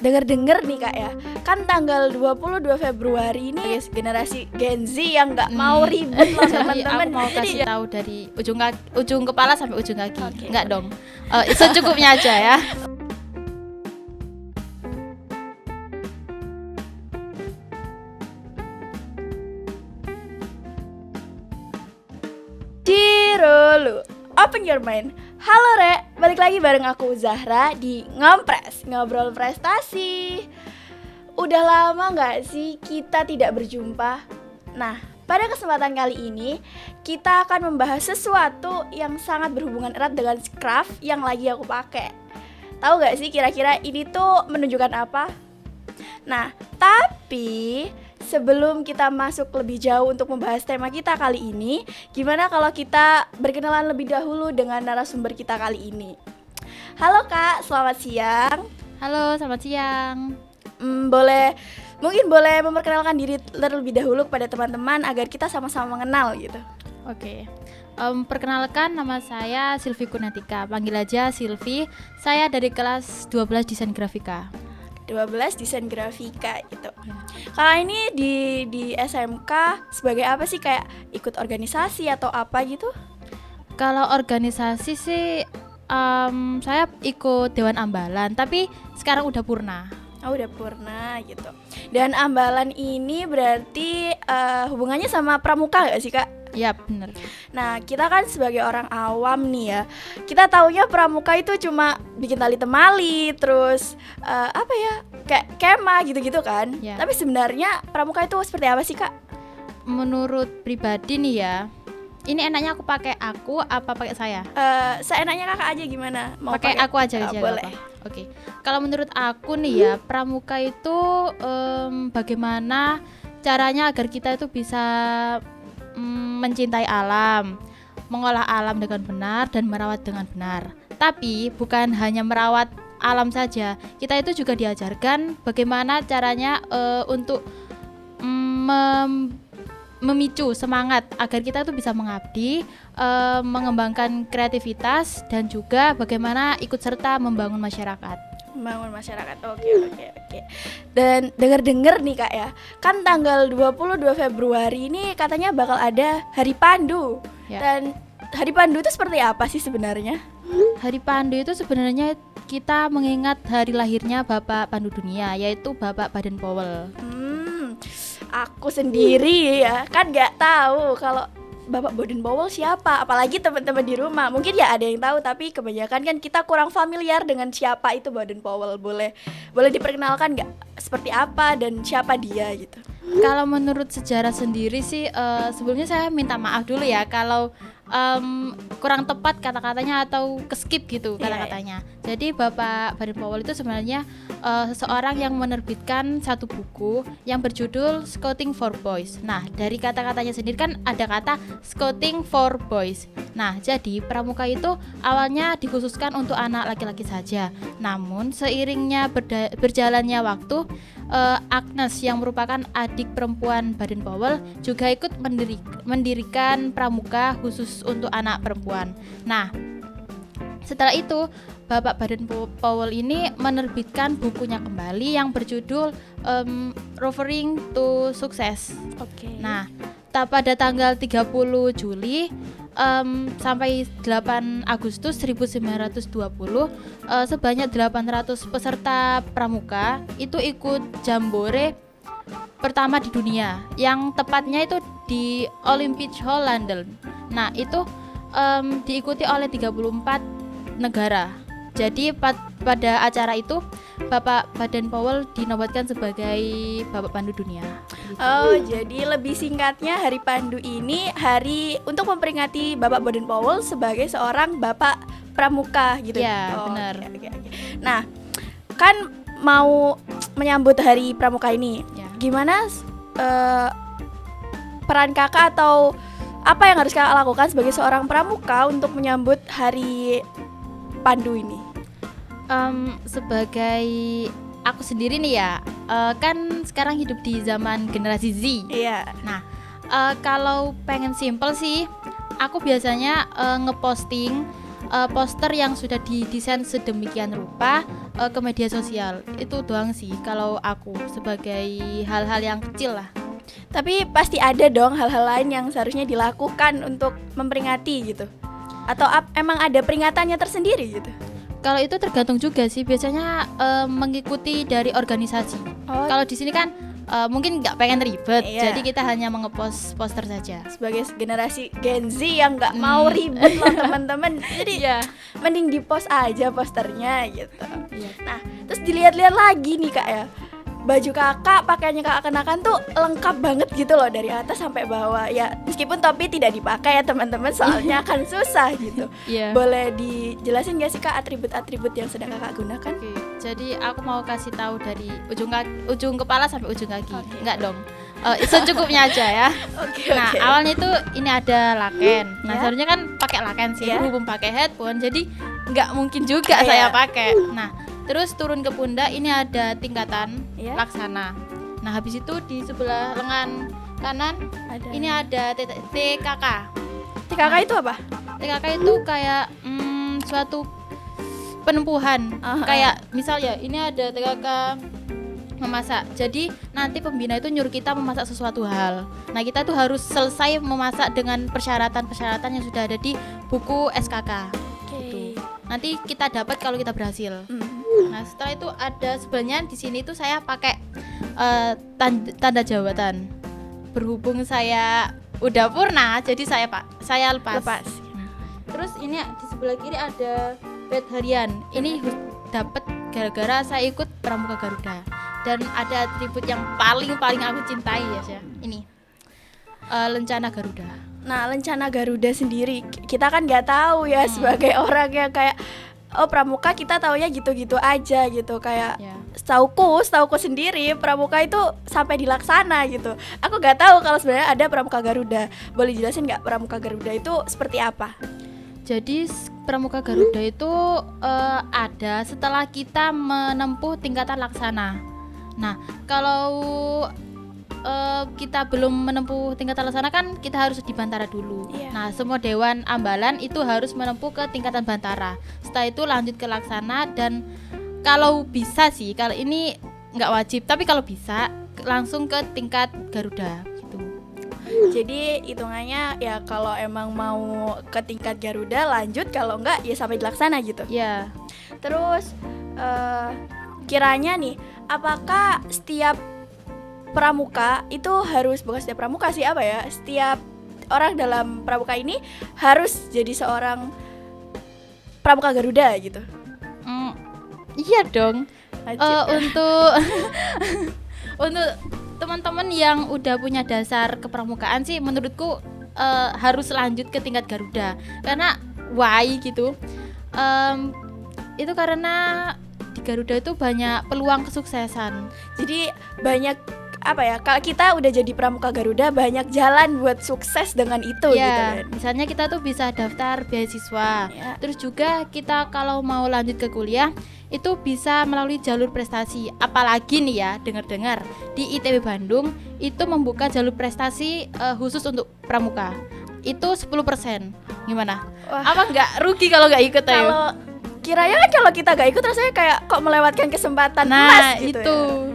Dengar-dengar nih Kak ya, kan tanggal 22 Februari ini generasi Gen Z yang nggak mau ribut loh Jadi teman-teman. aku mau kasih tahu dari ujung kepala sampai ujung kaki. Oke. Enggak dong. Secukupnya aja ya. Cirulu, open your mind. Halo Re, balik lagi bareng aku Zahra di Ngompres, ngobrol prestasi. Udah lama gak sih kita tidak berjumpa? Nah, pada kesempatan kali ini kita akan membahas sesuatu yang sangat berhubungan erat dengan craft yang lagi aku pakai. Tahu gak sih kira-kira ini tuh menunjukkan apa? Nah, tapi sebelum kita masuk lebih jauh untuk membahas tema kita kali ini, gimana kalau kita berkenalan lebih dahulu dengan narasumber kita kali ini? Halo Kak, selamat siang. Halo, selamat siang. Mungkin boleh memperkenalkan diri terlebih dahulu kepada teman-teman agar kita sama-sama mengenal gitu. Oke. Perkenalkan, nama saya Silvi Kunatika. Panggil aja Silvi. Saya dari kelas 12 Desain Grafika. 12 Desain Grafika gitu. Kakak ini di SMK sebagai apa sih, kayak ikut organisasi atau apa gitu? Kalau organisasi sih saya ikut Dewan Ambalan, tapi sekarang udah purna. Oh, udah purna gitu. Dan ambalan ini berarti hubungannya sama pramuka gak sih Kak? Ya, bener. Nah, kita kan sebagai orang awam nih ya, kita taunya pramuka itu cuma bikin tali temali, terus kayak kemah gitu-gitu kan. Ya. Tapi sebenarnya pramuka itu seperti apa sih Kak? Menurut pribadi nih ya, ini enaknya aku pakai aku apa pakai saya? Seenaknya Kakak aja gimana? Mau Pakai aku aja aja. boleh. Oke. Kalau menurut aku nih ya, pramuka itu bagaimana caranya agar kita itu bisa mencintai alam, mengolah alam dengan benar dan merawat dengan benar. Tapi bukan hanya merawat alam saja, kita itu juga diajarkan bagaimana caranya untuk memicu semangat agar kita tuh bisa mengabdi, mengembangkan kreativitas dan juga bagaimana ikut serta membangun masyarakat. Membangun masyarakat. Oke. Dan dengar-dengar nih Kak ya, kan tanggal 22 Februari ini katanya bakal ada Hari Pandu. Ya. Dan Hari Pandu itu seperti apa sih sebenarnya? Hari Pandu itu sebenarnya kita mengingat hari lahirnya Bapak Pandu Dunia, yaitu Bapak Baden Powell. Aku sendiri ya kan nggak tahu kalau Bapak Baden Powell siapa, apalagi teman-teman di rumah. Mungkin ya ada yang tahu, tapi kebanyakan kan kita kurang familiar dengan siapa itu Baden Powell. Boleh diperkenalkan nggak seperti apa dan siapa dia gitu? Kalau menurut sejarah sendiri sih, sebelumnya saya minta maaf dulu ya kalau kurang tepat kata-katanya atau keskip gitu kata-katanya. Jadi Bapak Baden Powell itu sebenarnya seseorang yang menerbitkan satu buku yang berjudul Scouting for Boys. Nah, dari kata-katanya sendiri kan ada kata Scouting for Boys. Nah, jadi pramuka itu awalnya dikhususkan untuk anak laki-laki saja. Namun seiringnya berjalannya waktu, Agnes yang merupakan adik perempuan Baden Powell juga ikut mendirikan pramuka khusus untuk anak perempuan. Nah, setelah itu Bapak Baden Powell ini menerbitkan bukunya kembali yang berjudul Rovering to Success. Oke. Nah, pada tanggal 30 Juli sampai 8 Agustus 1920 sebanyak 800 peserta pramuka itu ikut jambore pertama di dunia, yang tepatnya itu di Olympic Hall London. Nah, itu diikuti oleh 34 negara. Jadi pada acara itu Bapak Baden Powell dinobatkan sebagai Bapak Pandu Dunia. Oh, jadi lebih singkatnya Hari Pandu ini hari untuk memperingati Bapak Baden Powell sebagai seorang bapak pramuka gitu. Ya, benar. Oke. Nah, kan mau menyambut Hari Pramuka ini. Ya. Gimana peran Kakak atau apa yang harus Kakak lakukan sebagai seorang pramuka untuk menyambut Hari Pandu ini? Sebagai aku sendiri nih ya, kan sekarang hidup di zaman generasi Z. Iya. Nah, kalau pengen simple sih, aku biasanya ngeposting poster yang sudah didesain sedemikian rupa ke media sosial. Itu doang sih kalau aku, sebagai hal-hal yang kecil lah. Tapi pasti ada dong hal-hal lain yang seharusnya dilakukan untuk memperingati gitu. Atau emang ada peringatannya tersendiri gitu? Kalau itu tergantung juga sih, biasanya mengikuti dari organisasi. Oh. Kalau di sini kan mungkin nggak pengen ribet, Iya. jadi kita hanya mengepost poster saja. Sebagai generasi Gen Z yang nggak mau ribet loh teman-teman, jadi Iya. mending di post aja posternya gitu. Iya. Nah, terus dilihat-lihat lagi nih Kak ya, baju kakak, pakaiannya kakak kenakan tuh lengkap banget gitu loh dari atas sampai bawah. Ya meskipun topi tidak dipakai ya teman-teman, soalnya akan susah gitu. Iya. Boleh dijelasin gak sih Kak atribut-atribut yang sedang kakak gunakan? Oke, jadi aku mau kasih tahu dari ujung kepala sampai ujung kaki. Oke. Enggak dong. Secukupnya aja ya. Oke. Nah, awalnya itu ini ada laken. Nah, Ya. seharusnya kan pakai laken sih, Ya. berhubung pakai headphone. Jadi nggak mungkin juga Iya. saya pakai. Nah, terus turun ke pundak ini ada tingkatan Ya. laksana. Nah, habis itu di sebelah lengan kanan Ada. ini ada TKK. TKK itu apa? TKK itu kayak suatu penempuhan. Kayak misal ya, ini ada TKK memasak. Jadi nanti pembina itu nyuruh kita memasak sesuatu hal. Nah, kita tuh harus selesai memasak dengan persyaratan-persyaratan yang sudah ada di buku SKK. Gitu. Nanti kita dapat kalau kita berhasil. Nah, setelah itu ada sebenarnya di sini tuh saya pakai tanda jabatan. Berhubung saya udah purna, jadi saya lepas. Terus ini di sebelah kiri ada bed harian. Ini dapat gara-gara saya ikut Pramuka Garuda. Dan ada atribut yang paling aku cintai ya. Ini lencana Garuda. Nah, lencana Garuda sendiri kita kan nggak tahu ya sebagai orang yang kayak pramuka, kita taunya gitu-gitu aja gitu, kayak Ya. setauku sendiri pramuka itu sampai dilaksana gitu. Aku nggak tahu kalau sebenarnya ada pramuka Garuda. Boleh jelasin nggak pramuka Garuda itu seperti apa? Jadi Pramuka Garuda itu ada setelah kita menempuh tingkatan laksana. Nah, kalau kita belum menempuh tingkatan laksana kan kita harus di Bantara dulu. Iya. Nah, semua dewan ambalan itu harus menempuh ke tingkatan Bantara. Setelah itu lanjut ke laksana, dan kalau bisa sih, kalau ini nggak wajib, tapi kalau bisa langsung ke tingkat Garuda gitu. Jadi hitungannya ya kalau emang mau ke tingkat Garuda lanjut, kalau enggak ya sampai dilaksana gitu. Ya. Terus kiranya nih, apakah setiap pramuka itu harus, bukan setiap pramuka sih, apa ya, setiap orang dalam pramuka ini harus jadi seorang pramuka Garuda gitu? Iya dong. Untuk untuk teman-teman yang udah punya dasar kepramukaan sih, menurutku harus lanjut ke tingkat Garuda. Karena why gitu? Itu karena di Garuda itu banyak peluang kesuksesan. Jadi banyak apa ya, kalau kita udah jadi pramuka Garuda banyak jalan buat sukses dengan itu gitu Ya, kan. misalnya kita tuh bisa daftar beasiswa. Ya. Terus juga kita kalau mau lanjut ke kuliah itu bisa melalui jalur prestasi. Apalagi nih ya, dengar-dengar di ITB Bandung itu membuka jalur prestasi khusus untuk pramuka. Itu 10%. Gimana? Wah. Apa nggak rugi kalau nggak ikut ayo? Kalau kiranya kan kalau kita gak ikut rasanya kayak kok melewatkan kesempatan Nah, emas gitu itu. ya.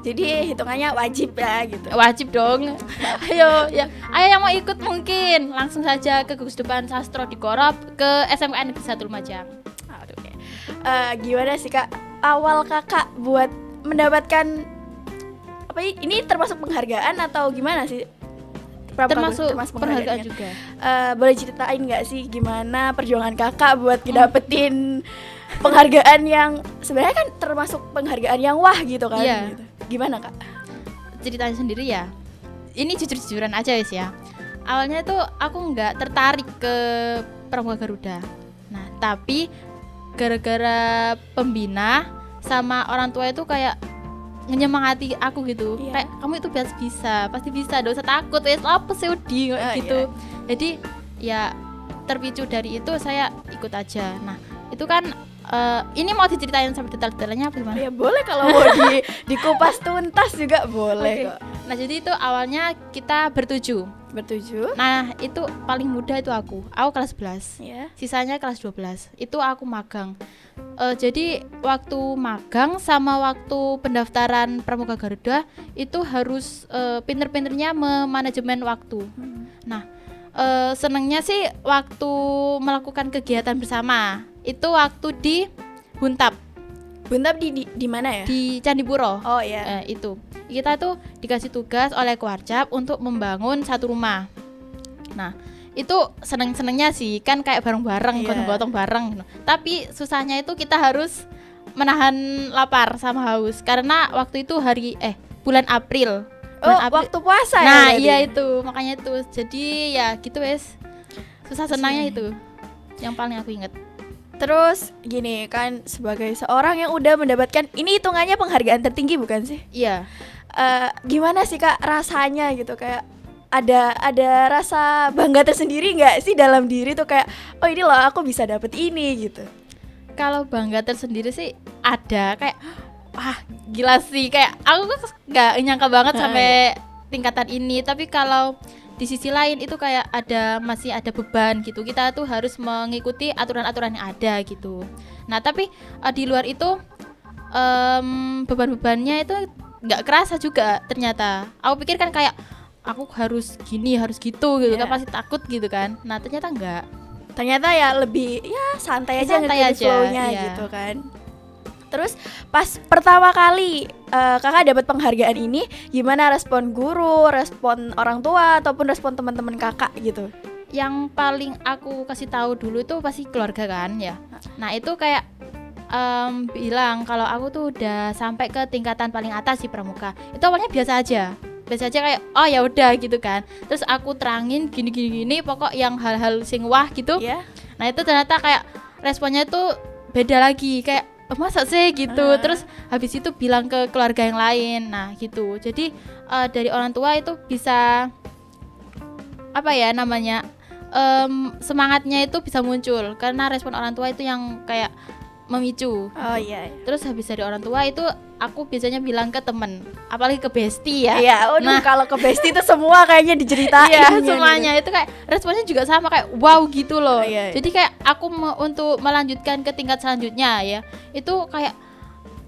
Jadi hitungannya wajib ya gitu. Wajib dong. Ayo yang mau ikut mungkin langsung saja ke Gugus Depan Sastro di Korop, ke SMK Negeri 1 Lumajang. Aduh, oke. Gimana sih Kak awal kakak buat mendapatkan apa ini, termasuk penghargaan atau gimana sih? Termasuk penghargaan juga. Boleh ceritain nggak sih gimana perjuangan kakak buat ngedapetin penghargaan yang sebenarnya kan termasuk penghargaan yang wah gitu kan? Iya. Gitu. Gimana Kak? Ceritanya sendiri ya. Ini jujur-jujuran aja guys ya. Awalnya tuh aku nggak tertarik ke Pramuka Garuda. Nah, tapi gara-gara pembina sama orang tua itu kayak menyemangati aku gitu. Iya. Kayak kamu itu pasti bisa, enggak usah takut, wes apa sih Udi gitu. Iya. Jadi ya terpicu dari itu saya ikut aja. Nah, itu kan ini mau diceritain sampai detail-detailnya apa gimana? Ya boleh, kalau mau dikupas tuntas juga boleh Oke. kok. Nah jadi itu awalnya kita bertujuh. Nah itu paling muda itu aku kelas 11, sisanya kelas 12. Itu aku magang. Jadi waktu magang sama waktu pendaftaran Pramuka Garuda itu harus pinter-pinternya memanajemen waktu. Nah senengnya sih waktu melakukan kegiatan bersama itu waktu di Huntap. Huntap di mana ya? Di Candipuro. Oh iya. Itu kita tuh dikasih tugas oleh Kewarcap untuk membangun satu rumah. Nah itu seneng-senengnya sih kan kayak bareng-bareng, gotong-gotong bareng gitu. Tapi susahnya itu kita harus menahan lapar sama haus karena waktu itu bulan April. Waktu puasa ya? Nah iya itu makanya itu. Jadi ya gitu wes. Susah senangnya itu yang paling aku inget. Terus gini kan, sebagai seorang yang udah mendapatkan, ini hitungannya penghargaan tertinggi bukan sih? Iya. Gimana sih Kak rasanya gitu, kayak ada rasa bangga tersendiri nggak sih dalam diri tuh, kayak oh ini loh aku bisa dapet ini gitu? Kalau bangga tersendiri sih ada, kayak wah gila sih, kayak aku nggak nyangka banget sampai tingkatan ini. Tapi kalau di sisi lain itu kayak masih ada beban gitu, kita tuh harus mengikuti aturan-aturan yang ada gitu. Nah tapi di luar itu beban-bebannya itu nggak kerasa juga ternyata. Aku pikir kan kayak aku harus gini harus gitu kan pasti takut gitu kan. Nah ternyata enggak. Ternyata ya lebih ya santai aja flow-nya gitu kan. Terus pas pertama kali kakak dapat penghargaan ini, gimana respon guru, respon orang tua ataupun respon teman-teman kakak gitu? Yang paling aku kasih tahu dulu itu pasti keluarga kan ya. Nah itu kayak bilang kalau aku tuh udah sampai ke tingkatan paling atas di Pramuka. Itu awalnya biasa aja kayak oh ya udah gitu kan. Terus aku terangin gini pokok yang hal-hal sing wah gitu. Nah itu ternyata kayak responnya tuh beda lagi, kayak masa sih gitu. Terus habis itu bilang ke keluarga yang lain. Nah gitu. Jadi dari orang tua itu bisa apa ya namanya, semangatnya itu bisa muncul karena respon orang tua itu yang kayak memicu. Oh iya. Terus habis dari orang tua itu aku biasanya bilang ke temen, apalagi ke bestie ya. Iya, nah kalau ke bestie itu semua kayaknya diceritain. Iya, semuanya gitu. Itu kayak responnya juga sama kayak wow gitu loh. Iya. Jadi kayak aku untuk melanjutkan ke tingkat selanjutnya ya, itu kayak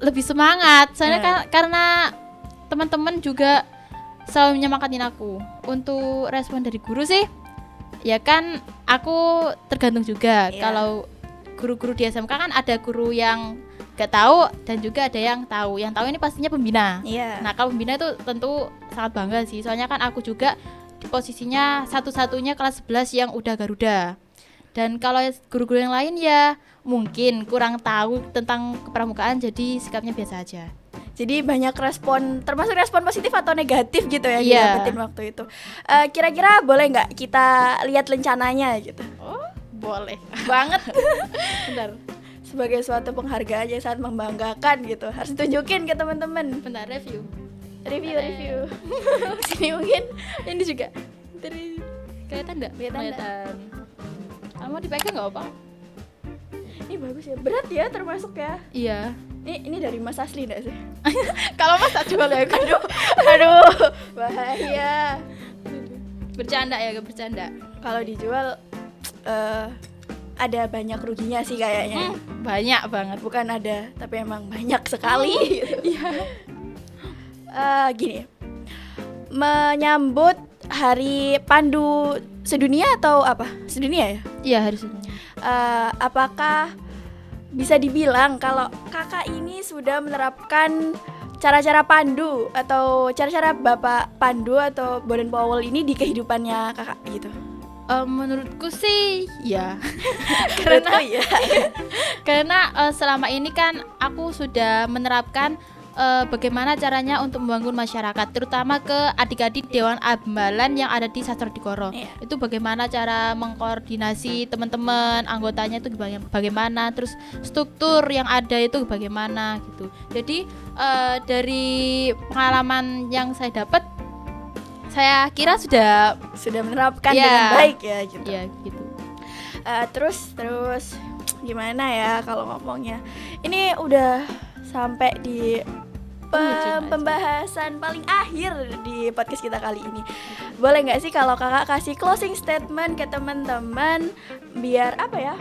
lebih semangat. Soalnya kan karena teman-teman juga selalu menyemangatin aku. Untuk respon dari guru sih, ya kan aku tergantung juga. Kalau guru-guru di SMK kan ada guru yang gak tahu dan juga ada yang tahu. Yang tahu ini pastinya pembina. Nah kalau pembina itu tentu sangat bangga sih. Soalnya kan aku juga di posisinya satu-satunya kelas 11 yang udah Garuda. Dan kalau guru-guru yang lain ya mungkin kurang tahu tentang kepramukaan, jadi sikapnya biasa aja. Jadi banyak respon, termasuk respon positif atau negatif gitu ya didapetin waktu itu. Kira-kira boleh nggak kita lihat rencananya gitu? Oh boleh banget. Bentar. Sebagai suatu penghargaan yang sangat membanggakan gitu, harus tunjukin ke teman-teman. Bentar, review. Sini mungkin ini juga. Kelihatan nggak? Kelihatan. Kamu dipegang nggak apa? Ini bagus ya, berat ya termasuk ya. Iya. Ini dari Mas Asli nggak sih? Kalau Mas tak jual ya. Aduh, bahaya. Bercanda ya, gak bercanda. Kalau dijual ada banyak ruginya sih kayaknya. Banyak banget. Bukan ada, tapi emang banyak sekali. Iya. Gini, menyambut Hari Pandu sedunia atau apa? Sedunia ya? Iya, hari sedunia. Apakah bisa dibilang kalau kakak ini sudah menerapkan cara-cara pandu atau cara-cara Bapak Pandu atau Baden Powell ini di kehidupannya kakak gitu? Menurutku sih ya. Karena selama ini kan aku sudah menerapkan bagaimana caranya untuk membangun masyarakat, terutama ke adik-adik Dewan Ambalan yang ada di Sastro Dikoro. Itu bagaimana cara mengkoordinasi teman-teman, anggotanya itu bagaimana, terus struktur yang ada itu bagaimana gitu. Jadi dari pengalaman yang saya dapat, saya kira sudah menerapkan dengan baik ya gitu. Iya gitu. Terus gimana ya kalau ngomongnya? Ini udah sampai di pembahasan paling akhir di podcast kita kali ini. Boleh nggak sih kalau kakak kasih closing statement ke teman-teman biar apa ya?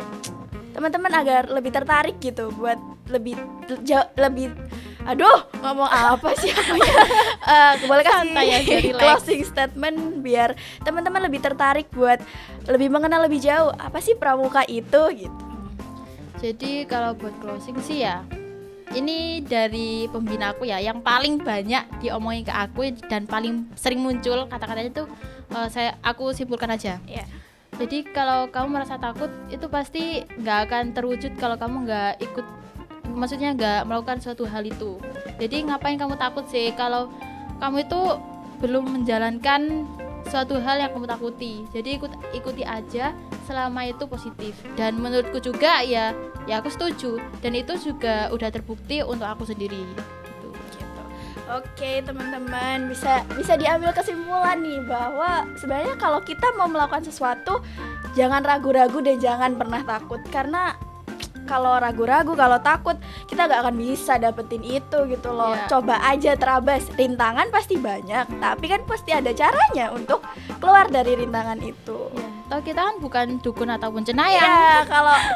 Teman-teman agar lebih tertarik gitu buat lebih aduh ngomong apa sih boleh kasih closing statement biar teman-teman lebih tertarik buat lebih mengenal lebih jauh apa sih pramuka itu gitu. Jadi kalau buat closing sih ya, ini dari pembina aku ya, yang paling banyak diomongin ke aku dan paling sering muncul kata-katanya itu aku simpulkan aja. Yeah. Jadi kalau kamu merasa takut itu pasti nggak akan terwujud kalau kamu nggak ikut, maksudnya nggak melakukan suatu hal itu. Jadi ngapain kamu takut sih kalau kamu itu belum menjalankan suatu hal yang kamu takuti. Jadi ikuti aja selama itu positif. Dan menurutku juga ya aku setuju. Dan itu juga udah terbukti untuk aku sendiri. Gitu. Oke teman-teman, bisa diambil kesimpulan nih bahwa sebenarnya kalau kita mau melakukan sesuatu jangan ragu-ragu dan jangan pernah takut, karena kalau ragu-ragu, kalau takut kita gak akan bisa dapetin itu gitu loh. Coba aja terabas, rintangan pasti banyak, tapi kan pasti ada caranya untuk keluar dari rintangan itu. Tahu kita kan bukan dukun ataupun cenayang. Ya,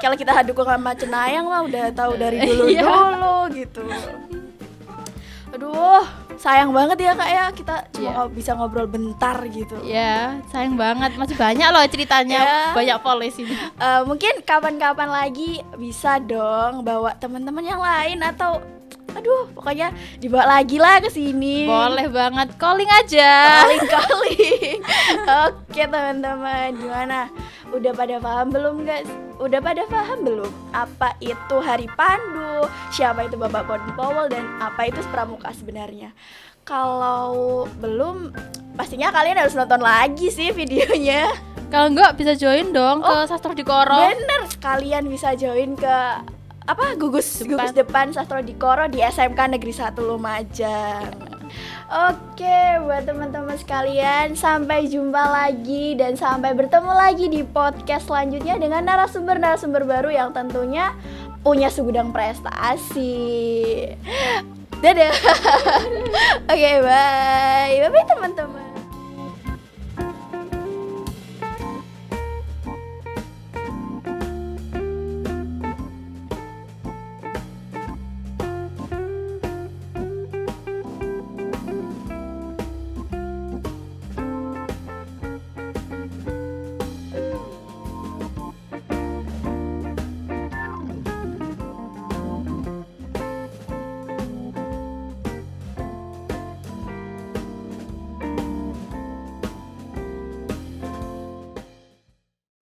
kalau kita dukun sama cenayang mah udah tahu dari dulu gitu. Aduh, sayang banget ya Kak ya, kita cuma bisa ngobrol bentar gitu. Ya, sayang banget, masih banyak loh ceritanya, banyak polis ini. Mungkin kapan-kapan lagi bisa dong bawa teman-teman yang lain atau pokoknya dibawa lagi lah ke sini. Boleh banget, calling aja. Calling. Oke teman-teman, gimana? Udah pada paham belum guys? Udah pada paham belum apa itu Hari Pandu, siapa itu Bapak Baden Powell, dan apa itu pramuka sebenarnya? Kalau belum, pastinya kalian harus nonton lagi sih videonya. Kalau enggak bisa join dong ke Sastro Dikoro. Bener, kalian bisa join ke gugus depan Sastro Dikoro di SMK Negeri 1 Lumajang. Oke, buat teman-teman sekalian, sampai jumpa lagi dan sampai bertemu lagi di podcast selanjutnya dengan narasumber baru yang tentunya punya segudang prestasi. Dadah. Oke, bye teman-teman.